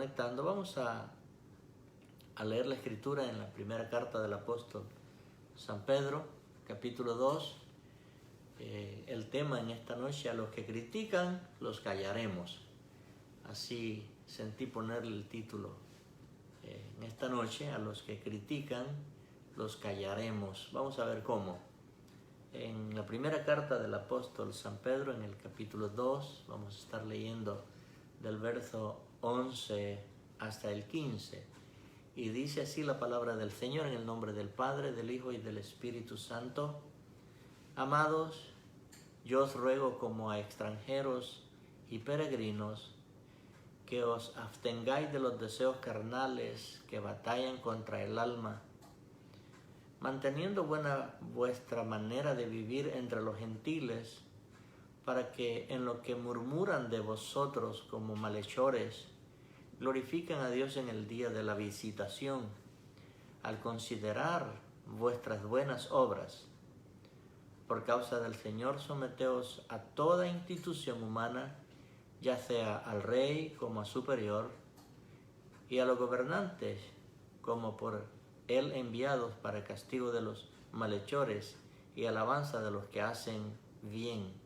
Conectando, vamos a leer la escritura en la primera carta del apóstol San Pedro, capítulo 2. El tema en esta noche: a los que critican, los callaremos. Así sentí ponerle el título en esta noche: a los que critican, los callaremos. Vamos a ver cómo. En la primera carta del apóstol San Pedro, en el capítulo 2, vamos a estar leyendo del verso 11 hasta el 15. Y dice así la palabra del Señor, en el nombre del Padre, del Hijo y del Espíritu Santo. Amados, yo os ruego como a extranjeros y peregrinos que os abstengáis de los deseos carnales que batallan contra el alma, manteniendo buena vuestra manera de vivir entre los gentiles, para que en lo que murmuran de vosotros como malhechores, glorifiquen a Dios en el día de la visitación, al considerar vuestras buenas obras. Por causa del Señor, someteos a toda institución humana, ya sea al rey como a superior, y a los gobernantes como por él enviados para castigo de los malhechores y alabanza de los que hacen bien.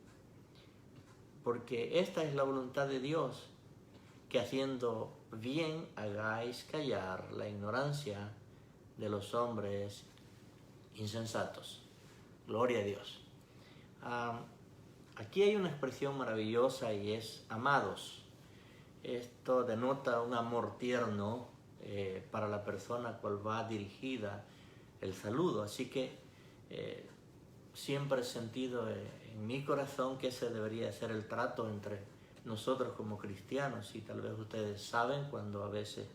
Porque esta es la voluntad de Dios, que haciendo bien hagáis callar la ignorancia de los hombres insensatos. Gloria a Dios. Aquí hay una expresión maravillosa y es amados. Esto denota un amor tierno para la persona a cual va dirigida el saludo. Así que siempre he sentido en mi corazón que ese debería ser el trato entre nosotros como cristianos. Y tal vez ustedes saben, cuando a veces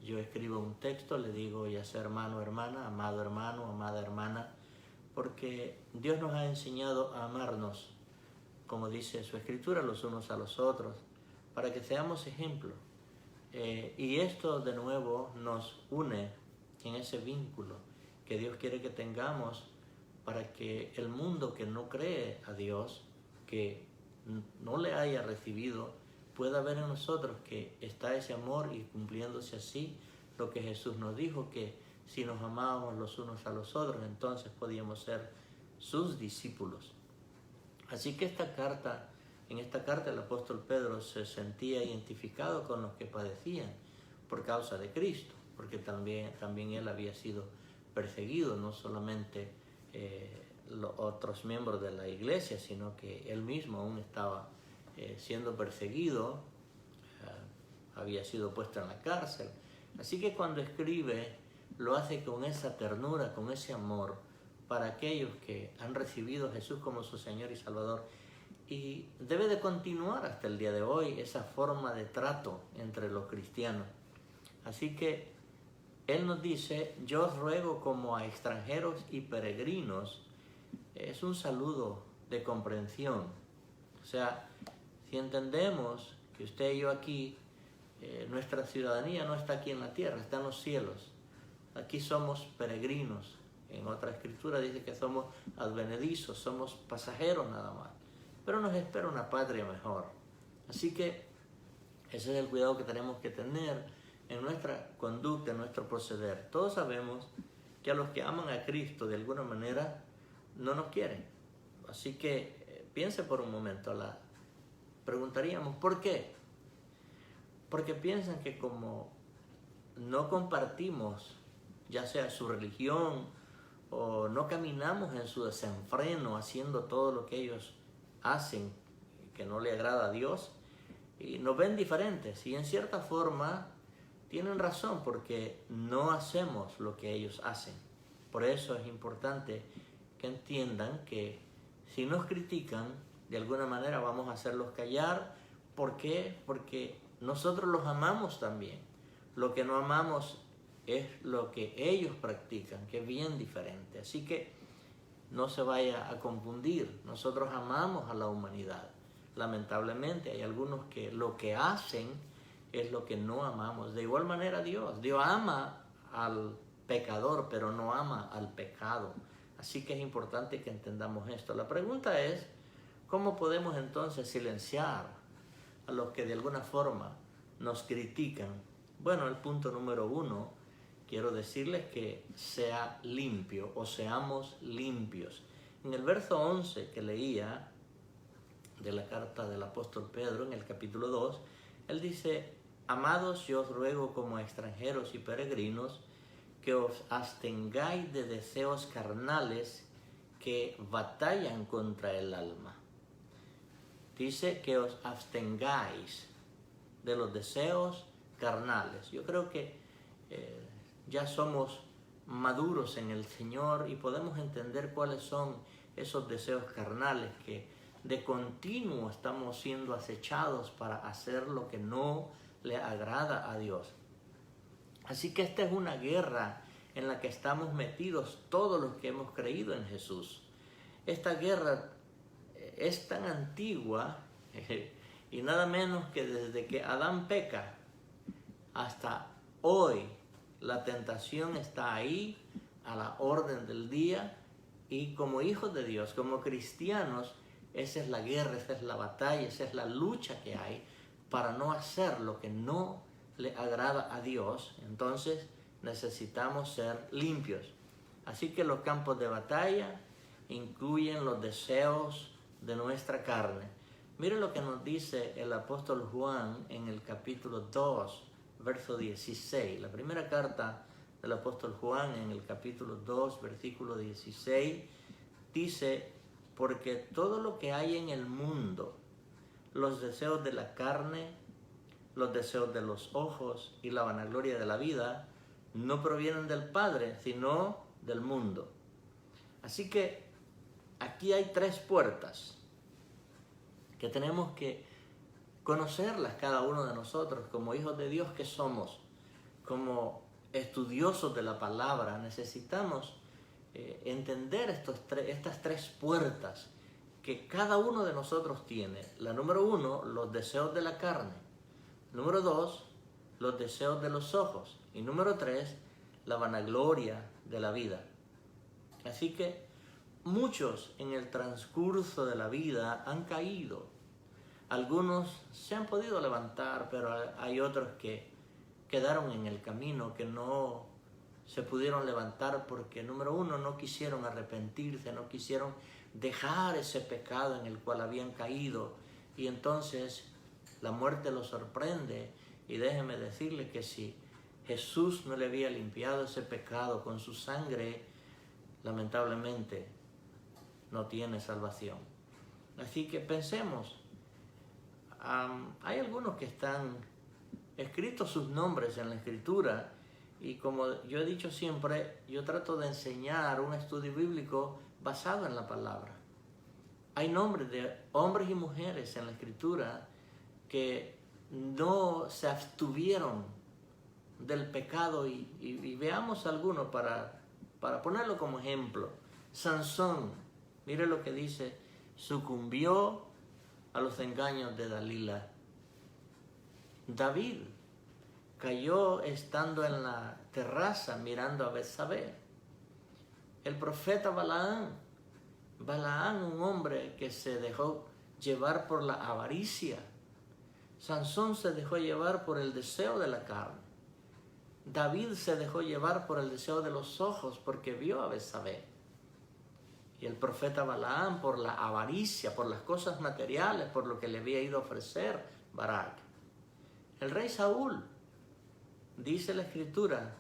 yo escribo un texto, le digo ya sea hermano, hermana, amado hermano, amada hermana, porque Dios nos ha enseñado a amarnos, como dice su escritura, los unos a los otros, para que seamos ejemplo. Y esto de nuevo nos une en ese vínculo que Dios quiere que tengamos, para que el mundo que no cree a Dios, que no le haya recibido, pueda ver en nosotros que está ese amor, y cumpliéndose así lo que Jesús nos dijo, que si nos amábamos los unos a los otros, entonces podíamos ser sus discípulos. Así que en esta carta el apóstol Pedro se sentía identificado con los que padecían por causa de Cristo, porque también él había sido perseguido, no solamente los otros miembros de la iglesia, sino que él mismo aún estaba siendo perseguido, había sido puesto en la cárcel. Así que cuando escribe, lo hace con esa ternura, con ese amor para aquellos que han recibido a Jesús como su Señor y Salvador. Y debe de continuar hasta el día de hoy esa forma de trato entre los cristianos. Así que Él nos dice: yo os ruego como a extranjeros y peregrinos. Es un saludo de comprensión. O sea, si entendemos que usted y yo aquí, nuestra ciudadanía no está aquí en la tierra, está en los cielos. Aquí somos peregrinos. En otra escritura dice que somos advenedizos, somos pasajeros nada más. Pero nos espera una patria mejor. Así que ese es el cuidado que tenemos que tener en nuestra conducta, en nuestro proceder. Todos sabemos que a los que aman a Cristo de alguna manera no nos quieren. Así que piense por un momento. Preguntaríamos, ¿por qué? Porque piensan que como no compartimos ya sea su religión, o no caminamos en su desenfreno haciendo todo lo que ellos hacen que no le agrada a Dios, y nos ven diferentes, y en cierta forma tienen razón, porque no hacemos lo que ellos hacen. Por eso es importante que entiendan que si nos critican, de alguna manera vamos a hacerlos callar. ¿Por qué? Porque nosotros los amamos también. Lo que no amamos es lo que ellos practican, que es bien diferente. Así que no se vaya a confundir. Nosotros amamos a la humanidad. Lamentablemente hay algunos que lo que hacen es lo que no amamos. De igual manera Dios ama al pecador, pero no ama al pecado. Así que es importante que entendamos esto. La pregunta es, ¿cómo podemos entonces silenciar a los que de alguna forma nos critican? Bueno, el punto número 1, quiero decirles que sea limpio o seamos limpios. En el verso 11 que leía de la carta del apóstol Pedro, en el capítulo 2, él dice: amados, yo os ruego como extranjeros y peregrinos que os abstengáis de deseos carnales que batallan contra el alma. Dice que os abstengáis de los deseos carnales. Yo creo que ya somos maduros en el Señor y podemos entender cuáles son esos deseos carnales que de continuo estamos siendo acechados para hacer lo que no le agrada a Dios. Así que esta es una guerra en la que estamos metidos todos los que hemos creído en Jesús. Esta guerra es tan antigua y nada menos que desde que Adán peca hasta hoy la tentación está ahí a la orden del día, y como hijos de Dios, como cristianos, esa es la guerra, esa es la batalla, esa es la lucha que hay para no hacer lo que no le agrada a Dios. Entonces necesitamos ser limpios. Así que los campos de batalla incluyen los deseos de nuestra carne. Mire lo que nos dice el apóstol Juan en el capítulo 2, verso 16. La primera carta del apóstol Juan en el capítulo 2, versículo 16, dice: porque todo lo que hay en el mundo, los deseos de la carne, los deseos de los ojos y la vanagloria de la vida, no provienen del Padre, sino del mundo. Así que aquí hay 3 puertas que tenemos que conocerlas cada uno de nosotros como hijos de Dios que somos, como estudiosos de la palabra. Necesitamos entender estas 3 puertas que cada uno de nosotros tiene. La número 1, los deseos de la carne. Número 2, los deseos de los ojos. Y número 3, la vanagloria de la vida. Así que muchos en el transcurso de la vida han caído. Algunos se han podido levantar, pero hay otros que quedaron en el camino, que no se pudieron levantar porque, número 1, no quisieron arrepentirse, no quisieron dejar ese pecado en el cual habían caído, y entonces la muerte los sorprende. Y déjeme decirle que si Jesús no le había limpiado ese pecado con su sangre, lamentablemente no tiene salvación. Así que pensemos, hay algunos que están escritos sus nombres en la Escritura, y como yo he dicho siempre, yo trato de enseñar un estudio bíblico basado en la palabra. Hay nombres de hombres y mujeres en la Escritura que no se abstuvieron del pecado, y veamos algunos para ponerlo como ejemplo. Sansón, mire lo que dice: sucumbió a los engaños de Dalila. David cayó estando en la terraza mirando a Betsabé. El profeta Balaán, un hombre que se dejó llevar por la avaricia. Sansón se dejó llevar por el deseo de la carne. David se dejó llevar por el deseo de los ojos porque vio a Betsabé. Y el profeta Balaán por la avaricia, por las cosas materiales, por lo que le había ido a ofrecer Barak. El rey Saúl, dice la Escritura,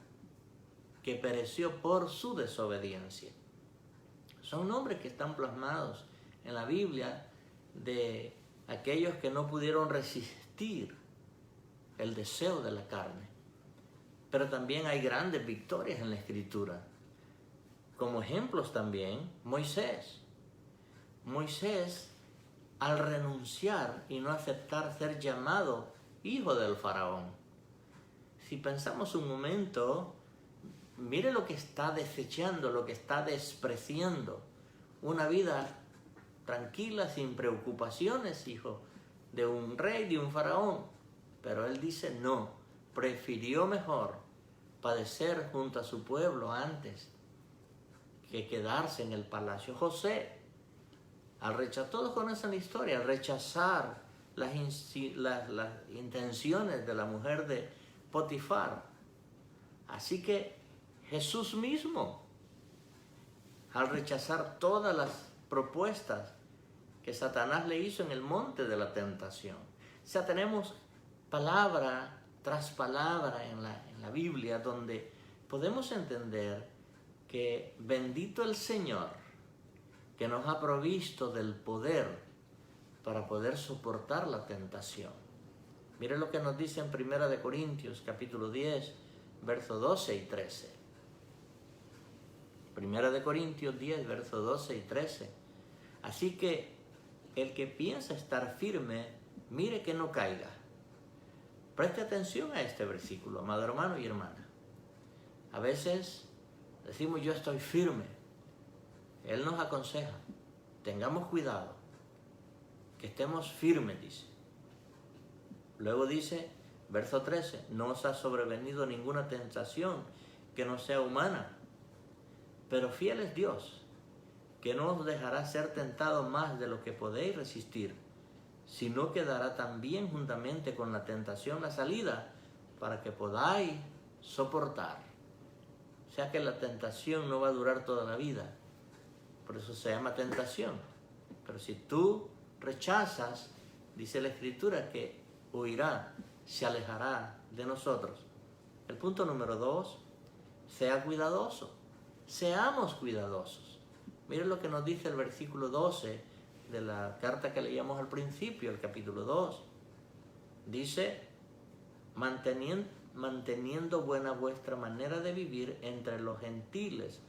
que pereció por su desobediencia. Son nombres que están plasmados en la Biblia de aquellos que no pudieron resistir el deseo de la carne. Pero también hay grandes victorias en la Escritura. Como ejemplos también, Moisés. Moisés, al renunciar y no aceptar ser llamado hijo del faraón. Si pensamos un momento, mire lo que está desechando, lo que está despreciando. Una vida tranquila, sin preocupaciones, hijo de un rey, de un faraón. Pero él dice no, prefirió mejor padecer junto a su pueblo antes que quedarse en el palacio. José, al rechazar, todos conocen la historia, al rechazar las intenciones de la mujer Potifar. Así que Jesús mismo, al rechazar todas las propuestas que Satanás le hizo en el monte de la tentación. O sea, tenemos palabra tras palabra en la Biblia donde podemos entender que bendito el Señor que nos ha provisto del poder para poder soportar la tentación. Mire lo que nos dice en 1 Corintios capítulo 10, versos 12 y 13. 1 Corintios 10, versos 12 y 13. Así que el que piensa estar firme, mire que no caiga. Preste atención a este versículo, amado hermano y hermana. A veces decimos yo estoy firme. Él nos aconseja, tengamos cuidado, que estemos firmes, dice. Luego dice, verso 13, no os ha sobrevenido ninguna tentación que no sea humana, pero fiel es Dios, que no os dejará ser tentado más de lo que podéis resistir, sino que dará también juntamente con la tentación la salida para que podáis soportar. O sea que la tentación no va a durar toda la vida, por eso se llama tentación. Pero si tú rechazas, dice la Escritura que huirá, se alejará de nosotros. El punto número 2, sea cuidadoso. Seamos cuidadosos. Miren lo que nos dice el versículo 12 de la carta que leíamos al principio, el capítulo 2. Dice, manteniendo buena vuestra manera de vivir entre los gentiles,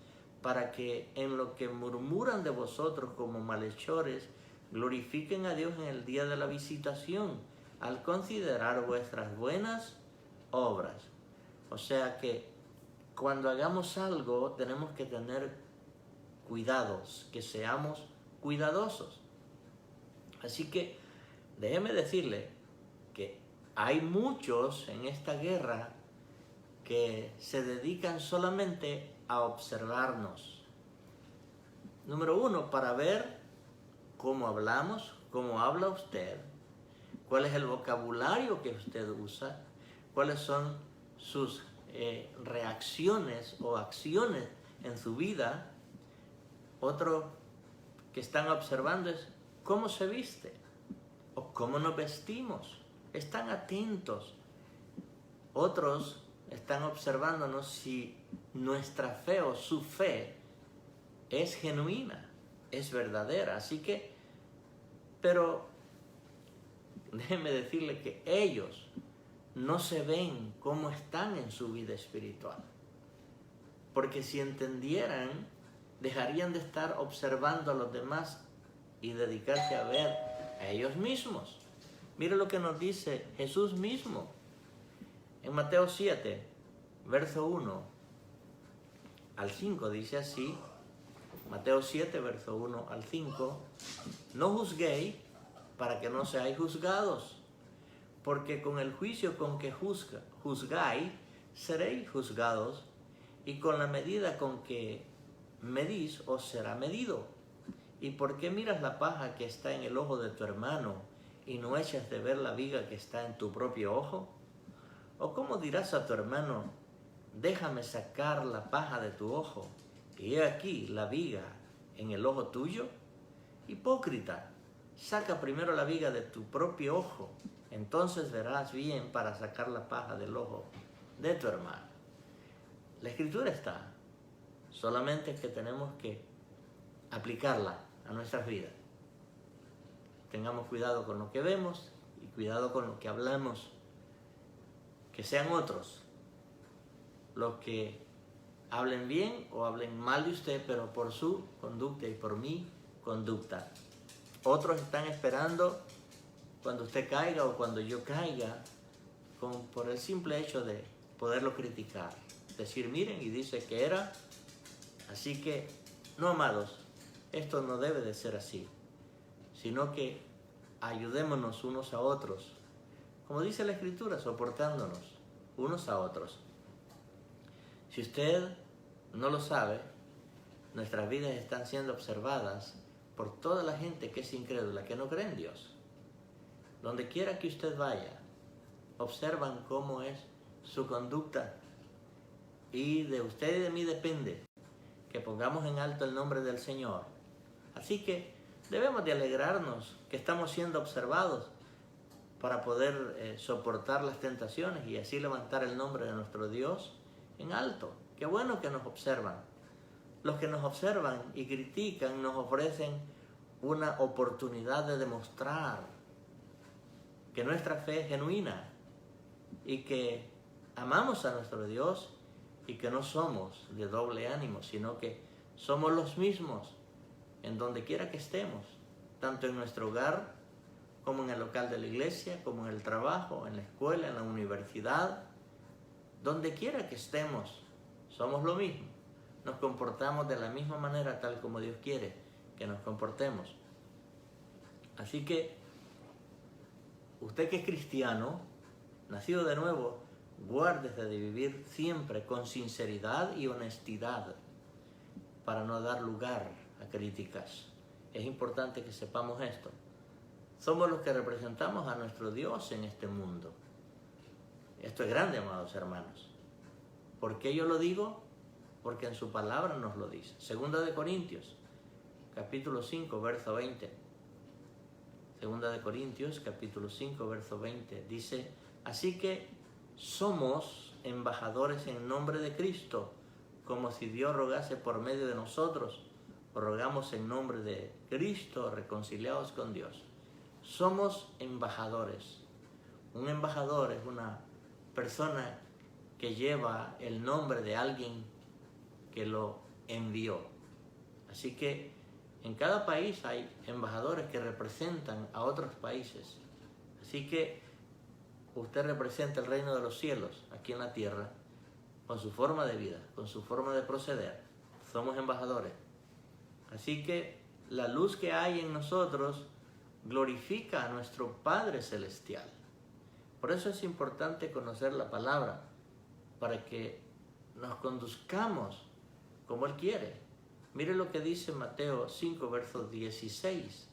para que en lo que murmuran de vosotros como malhechores, glorifiquen a Dios en el día de la visitación, al considerar vuestras buenas obras. O sea que cuando hagamos algo tenemos que tener cuidados, que seamos cuidadosos. Así que déjeme decirle que hay muchos en esta guerra que se dedican solamente a observarnos. Número 1, para ver cómo hablamos, cómo habla usted, cuál es el vocabulario que usted usa, cuáles son sus reacciones o acciones en su vida. Otro que están observando es cómo se viste o cómo nos vestimos. Están atentos. Otros están observándonos si nuestra fe o su fe es genuina, es verdadera. Así que, pero déjeme decirle que ellos no se ven cómo están en su vida espiritual. Porque si entendieran, dejarían de estar observando a los demás y dedicarse a ver a ellos mismos. Mire lo que nos dice Jesús mismo. En Mateo 7, verso 1 al 5, dice así, Mateo 7, verso 1 al 5, no juzguéis para que no seáis juzgados, porque con el juicio con que juzgáis, seréis juzgados, y con la medida con que medís, os será medido. ¿Y por qué miras la paja que está en el ojo de tu hermano, y no echas de ver la viga que está en tu propio ojo? ¿O cómo dirás a tu hermano, déjame sacar la paja de tu ojo, y he aquí la viga en el ojo tuyo? Hipócrita, saca primero la viga de tu propio ojo, entonces verás bien para sacar la paja del ojo de tu hermano. La Escritura está, solamente que tenemos que aplicarla a nuestras vidas. Tengamos cuidado con lo que vemos y cuidado con lo que hablamos. Que sean otros los que hablen bien o hablen mal de usted, pero por su conducta y por mi conducta. Otros están esperando cuando usted caiga o cuando yo caiga, por el simple hecho de poderlo criticar. Decir, miren, y dice que era. Así que, no, amados, esto no debe de ser así, sino que ayudémonos unos a otros. Como dice la Escritura, soportándonos unos a otros. Si usted no lo sabe, nuestras vidas están siendo observadas por toda la gente que es incrédula, que no cree en Dios. Donde quiera que usted vaya, observan cómo es su conducta. Y de usted y de mí depende que pongamos en alto el nombre del Señor. Así que debemos de alegrarnos que estamos siendo observados para poder soportar las tentaciones y así levantar el nombre de nuestro Dios en alto. Qué bueno que nos observan. Los que nos observan y critican nos ofrecen una oportunidad de demostrar que nuestra fe es genuina y que amamos a nuestro Dios y que no somos de doble ánimo, sino que somos los mismos en donde quiera que estemos, tanto en nuestro hogar como en el local de la iglesia, como en el trabajo, en la escuela, en la universidad, donde quiera que estemos, somos lo mismo. Nos comportamos de la misma manera tal como Dios quiere que nos comportemos. Así que usted que es cristiano, nacido de nuevo, guárdese de vivir siempre con sinceridad y honestidad para no dar lugar a críticas. Es importante que sepamos esto. Somos los que representamos a nuestro Dios en este mundo. Esto es grande, amados hermanos. ¿Por qué yo lo digo? Porque en su palabra nos lo dice. Segunda de Corintios, capítulo 5, verso 20. Segunda de Corintios, capítulo 5, verso 20. Dice, así que somos embajadores en nombre de Cristo, como si Dios rogase por medio de nosotros. Rogamos en nombre de Cristo, reconciliados con Dios. Somos embajadores. Un embajador es una persona que lleva el nombre de alguien que lo envió. Así que en cada país hay embajadores que representan a otros países. Así que usted representa el reino de los cielos aquí en la tierra con su forma de vida, con su forma de proceder. Somos embajadores. Así que la luz que hay en nosotros glorifica a nuestro Padre Celestial. Por eso es importante conocer la palabra, para que nos conduzcamos como Él quiere. Mire lo que dice Mateo 5, verso 16.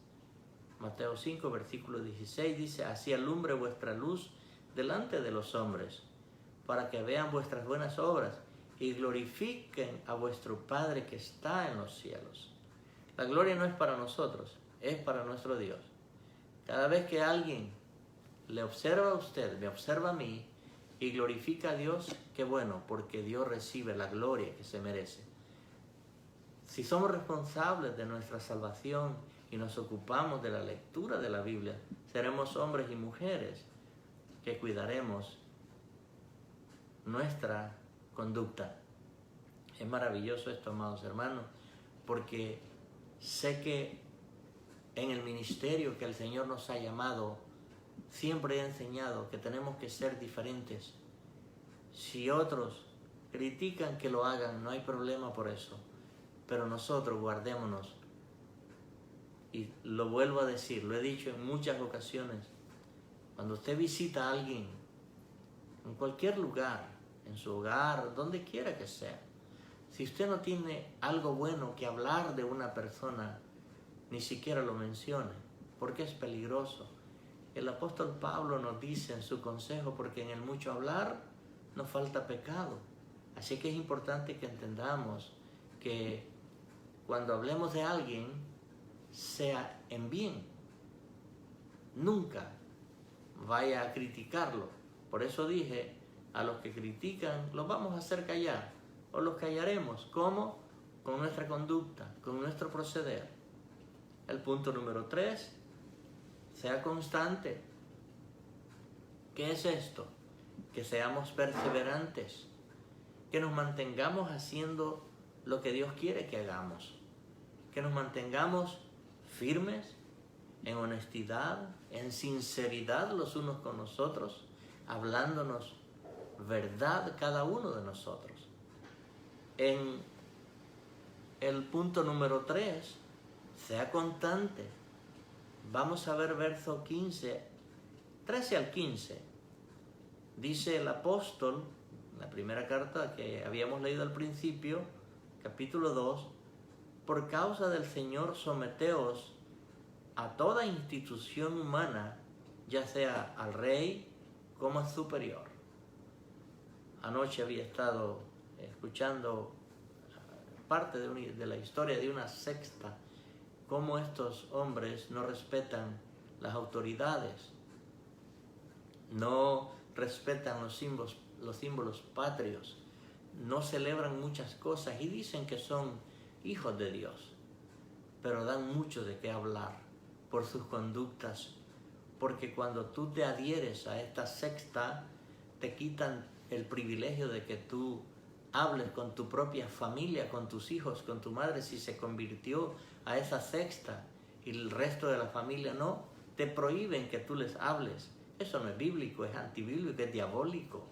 Mateo 5, versículo 16 dice, así alumbre vuestra luz delante de los hombres, para que vean vuestras buenas obras y glorifiquen a vuestro Padre que está en los cielos. La gloria no es para nosotros, es para nuestro Dios. Cada vez que alguien le observa a usted, me observa a mí y glorifica a Dios, qué bueno, porque Dios recibe la gloria que se merece. Si somos responsables de nuestra salvación y nos ocupamos de la lectura de la Biblia, seremos hombres y mujeres que cuidaremos nuestra conducta. Es maravilloso esto, amados hermanos, porque sé que en el ministerio que el Señor nos ha llamado, siempre he enseñado que tenemos que ser diferentes. Si otros critican que lo hagan, no hay problema por eso. Pero nosotros guardémonos. Y lo vuelvo a decir, lo he dicho en muchas ocasiones. Cuando usted visita a alguien, en cualquier lugar, en su hogar, donde quiera que sea, si usted no tiene algo bueno que hablar de una persona, ni siquiera lo mencione, porque es peligroso. El apóstol Pablo nos dice en su consejo, porque en el mucho hablar nos falta pecado. Así que es importante que entendamos que cuando hablemos de alguien, sea en bien. Nunca vaya a criticarlo. Por eso dije, a los que critican los vamos a hacer callar, o los callaremos. ¿Cómo? Con nuestra conducta, con nuestro proceder. El punto número 3, sea constante. ¿Qué es esto? Que seamos perseverantes, que nos mantengamos haciendo lo que Dios quiere que hagamos, que nos mantengamos firmes, en honestidad, en sinceridad los unos con los otros, hablándonos verdad cada uno de nosotros. En el punto número 3, sea constante. Vamos a ver verso 15, 13 al 15. Dice el apóstol, la primera carta que habíamos leído al principio, capítulo 2, por causa del Señor someteos a toda institución humana, ya sea al rey como al superior. Anoche había estado escuchando parte de la historia de una secta, cómo estos hombres no respetan las autoridades, no respetan los símbolos patrios, no celebran muchas cosas y dicen que son hijos de Dios, pero dan mucho de qué hablar por sus conductas, porque cuando tú te adhieres a esta secta, te quitan el privilegio de que tú hables con tu propia familia, con tus hijos, con tu madre, si se convirtió a esa secta y el resto de la familia no, te prohíben que tú les hables. Eso no es bíblico, es antibíblico, es diabólico.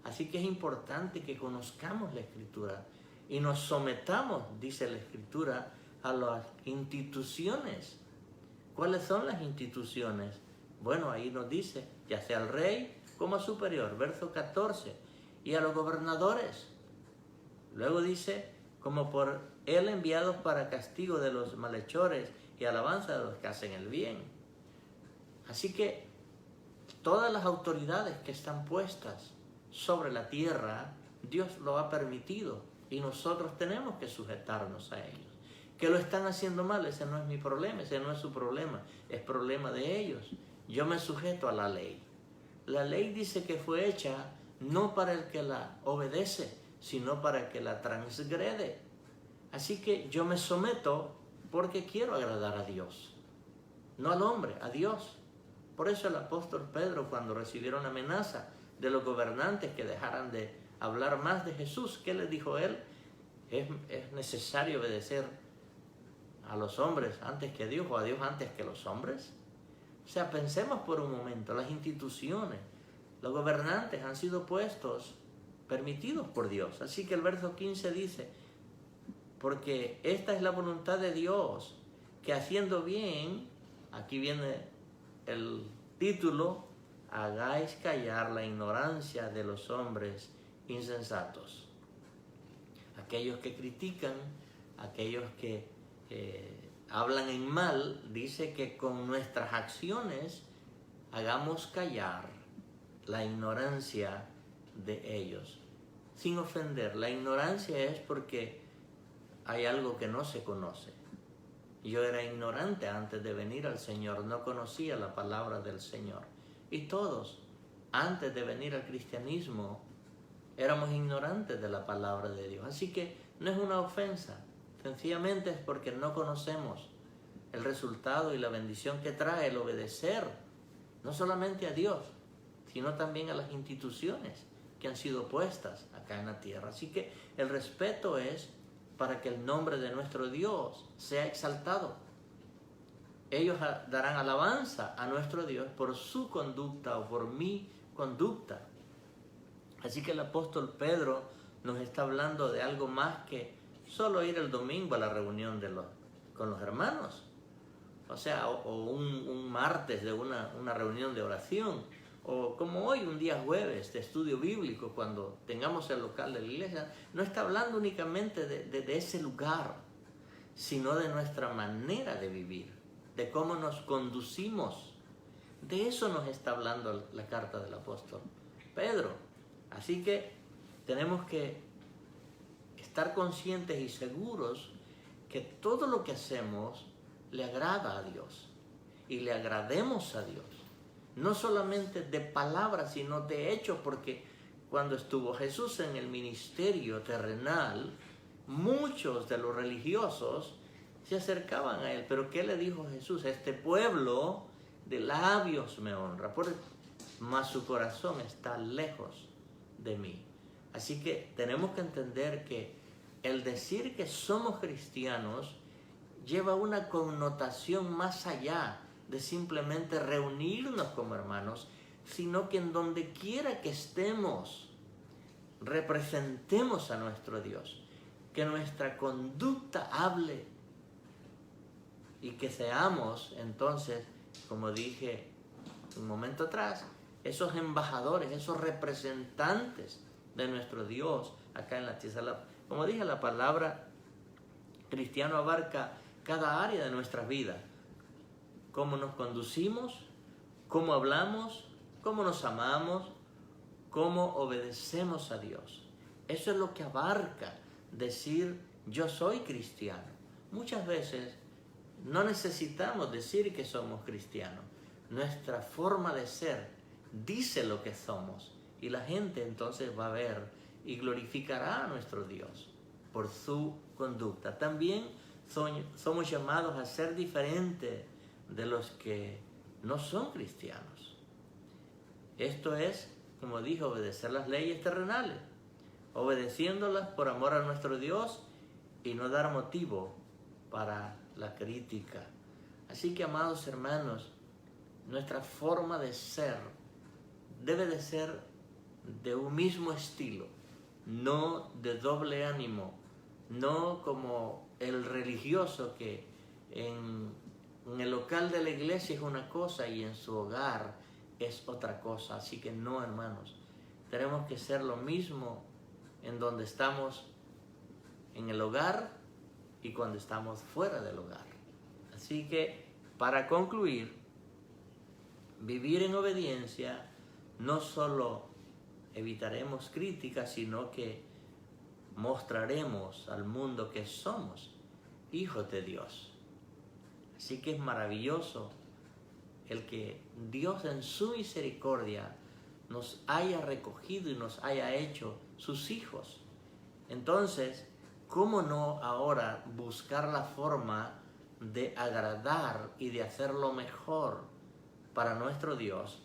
Así que es importante que conozcamos la Escritura y nos sometamos, dice la Escritura, a las instituciones. ¿Cuáles son las instituciones? Bueno, ahí nos dice, ya sea al rey como superior, verso 14, y a los gobernadores. Luego dice, como por él enviados para castigo de los malhechores y alabanza de los que hacen el bien. Así que todas las autoridades que están puestas sobre la tierra, Dios lo ha permitido y nosotros tenemos que sujetarnos a ellos. Que lo están haciendo mal, ese no es mi problema, ese no es su problema, es problema de ellos. Yo me sujeto a la ley. La ley dice que fue hecha no para el que la obedece, sino para el que la transgrede. Así que yo me someto porque quiero agradar a Dios, no al hombre, a Dios. Por eso el apóstol Pedro, cuando recibieron la amenaza de los gobernantes que dejaran de hablar más de Jesús, ¿qué les dijo él? Es necesario obedecer a los hombres antes que a Dios, o a Dios antes que los hombres. O sea, pensemos por un momento, las instituciones, los gobernantes han sido puestos, permitidos por Dios. Así que el verso 15 dice, porque esta es la voluntad de Dios, que haciendo bien, aquí viene el título, hagáis callar la ignorancia de los hombres insensatos. Aquellos que critican, aquellos que hablan en mal, dice que con nuestras acciones hagamos callar la ignorancia de ellos, sin ofender. La ignorancia es porque hay algo que no se conoce. Yo era ignorante antes de venir al Señor, no conocía la palabra del Señor. Y todos, antes de venir al cristianismo, éramos ignorantes de la palabra de Dios. Así que no es una ofensa, sencillamente es porque no conocemos el resultado y la bendición que trae el obedecer, no solamente a Dios, sino también a las instituciones que han sido puestas acá en la tierra. Así que el respeto es para que el nombre de nuestro Dios sea exaltado. Ellos darán alabanza a nuestro Dios por su conducta o por mi conducta. Así que el apóstol Pedro nos está hablando de algo más que solo ir el domingo a la reunión con los hermanos. O sea, o un martes de una reunión de oración. O como hoy, un día jueves de estudio bíblico, cuando tengamos el local de la iglesia. No está hablando únicamente de ese lugar, sino de nuestra manera de vivir, de cómo nos conducimos. De eso nos está hablando la carta del apóstol Pedro. Así que tenemos que estar conscientes y seguros que todo lo que hacemos le agrada a Dios y le agrademos a Dios. No solamente de palabras, sino de hechos, porque cuando estuvo Jesús en el ministerio terrenal, muchos de los religiosos se acercaban a él. Pero ¿qué le dijo Jesús? Este pueblo de labios me honra, mas su corazón está lejos de mí. Así que tenemos que entender que el decir que somos cristianos lleva una connotación más allá de simplemente reunirnos como hermanos, sino que en donde quiera que estemos, representemos a nuestro Dios, que nuestra conducta hable y que seamos entonces, como dije un momento atrás, esos embajadores, esos representantes de nuestro Dios acá en la tierra. Como dije, la palabra cristiano abarca cada área de nuestras vidas. Cómo nos conducimos, cómo hablamos, cómo nos amamos, cómo obedecemos a Dios. Eso es lo que abarca decir yo soy cristiano. Muchas veces no necesitamos decir que somos cristianos. Nuestra forma de ser dice lo que somos y la gente entonces va a ver y glorificará a nuestro Dios por su conducta. También somos llamados a ser diferentes de los que no son cristianos. Esto es, como dije, obedecer las leyes terrenales, obedeciéndolas por amor a nuestro Dios y no dar motivo para la crítica. Así que, amados hermanos, nuestra forma de ser debe de ser de un mismo estilo, no de doble ánimo, no como el religioso que en el local de la iglesia es una cosa y en su hogar es otra cosa. Así que no, hermanos, tenemos que ser lo mismo en donde estamos en el hogar y cuando estamos fuera del hogar. Así que, para concluir, vivir en obediencia no solo evitaremos críticas, sino que mostraremos al mundo que somos hijos de Dios. Así que es maravilloso el que Dios en su misericordia nos haya recogido y nos haya hecho sus hijos. Entonces, ¿cómo no ahora buscar la forma de agradar y de hacerlo mejor para nuestro Dios?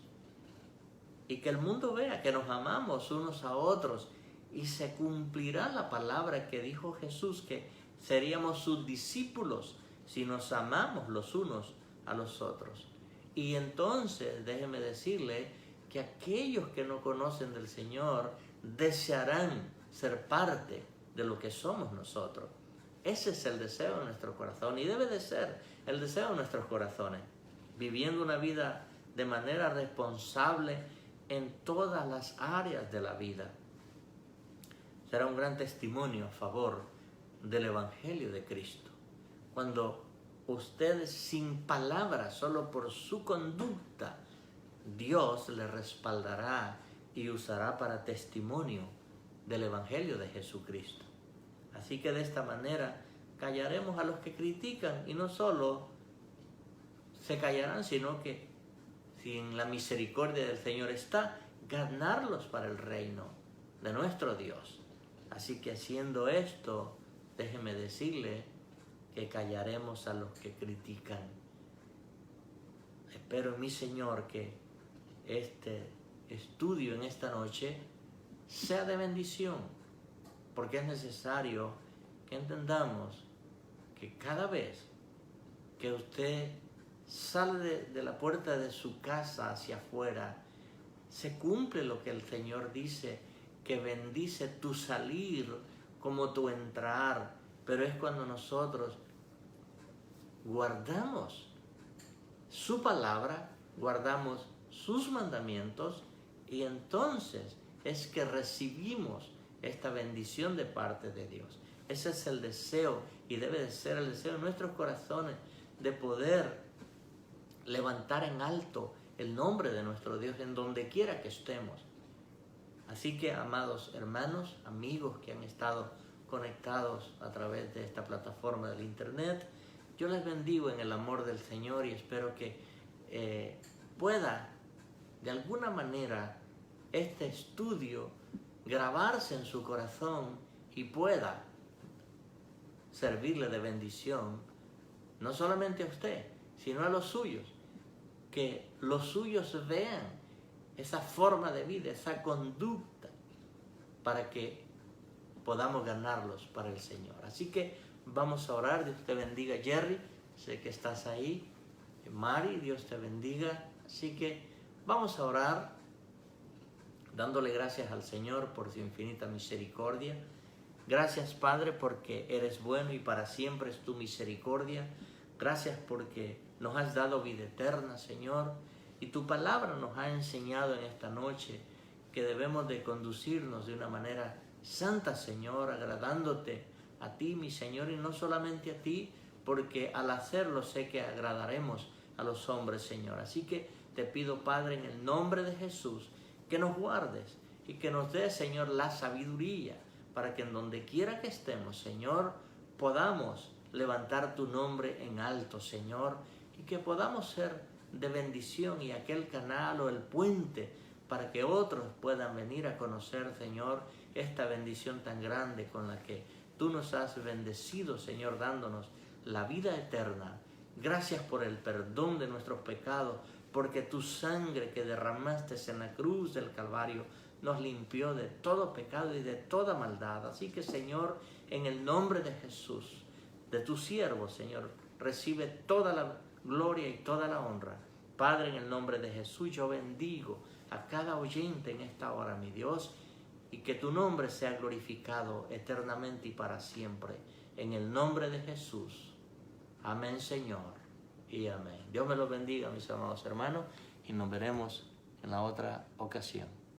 Y que el mundo vea que nos amamos unos a otros y se cumplirá la palabra que dijo Jesús, que seríamos sus discípulos si nos amamos los unos a los otros. Y entonces, déjeme decirle que aquellos que no conocen del Señor desearán ser parte de lo que somos nosotros. Ese es el deseo de nuestro corazón y debe de ser el deseo de nuestros corazones, viviendo una vida de manera responsable en todas las áreas de la vida. Será un gran testimonio a favor del Evangelio de Cristo. Cuando ustedes, sin palabras, solo por su conducta, Dios les respaldará y usará para testimonio del Evangelio de Jesucristo. Así que de esta manera callaremos a los que critican, y no solo se callarán, sino que si en la misericordia del Señor está, ganarlos para el reino de nuestro Dios. Así que haciendo esto, déjeme decirle que callaremos a los que critican. Espero en mi Señor que este estudio en esta noche sea de bendición, porque es necesario que entendamos que cada vez que usted sale de la puerta de su casa hacia afuera, se cumple lo que el Señor dice, que bendice tu salir como tu entrar. Pero es cuando nosotros guardamos su palabra, guardamos sus mandamientos, y entonces es que recibimos esta bendición de parte de Dios. Ese es el deseo, y debe de ser el deseo de nuestros corazones, de poder levantar en alto el nombre de nuestro Dios en donde quiera que estemos. Así que, amados hermanos, amigos que han estado conectados a través de esta plataforma del internet, yo les bendigo en el amor del Señor y espero que pueda de alguna manera este estudio grabarse en su corazón y pueda servirle de bendición, no solamente a usted, sino a los suyos, que los suyos vean esa forma de vida, esa conducta, para que podamos ganarlos para el Señor. Así que vamos a orar. Dios te bendiga, Jerry, sé que estás ahí. Mari, Dios te bendiga. Así que vamos a orar dándole gracias al Señor por su infinita misericordia. Gracias, Padre, porque eres bueno y para siempre es tu misericordia. Gracias porque nos has dado vida eterna, Señor, y tu palabra nos ha enseñado en esta noche que debemos de conducirnos de una manera santa, Señor, agradándote a ti, mi Señor, y no solamente a ti, porque al hacerlo sé que agradaremos a los hombres, Señor. Así que te pido, Padre, en el nombre de Jesús, que nos guardes y que nos dé, Señor, la sabiduría para que en donde quiera que estemos, Señor, podamos levantar tu nombre en alto, Señor, y que podamos ser de bendición y aquel canal o el puente para que otros puedan venir a conocer, Señor, esta bendición tan grande con la que tú nos has bendecido, Señor, dándonos la vida eterna. Gracias por el perdón de nuestros pecados, porque tu sangre que derramaste en la cruz del Calvario nos limpió de todo pecado y de toda maldad. Así que, Señor, en el nombre de Jesús, de tu siervo, Señor, recibe toda la gloria y toda la honra. Padre, en el nombre de Jesús, yo bendigo a cada oyente en esta hora, mi Dios, y que tu nombre sea glorificado eternamente y para siempre. En el nombre de Jesús. Amén, Señor, y amén. Dios me los bendiga, mis amados hermanos, y nos veremos en la otra ocasión.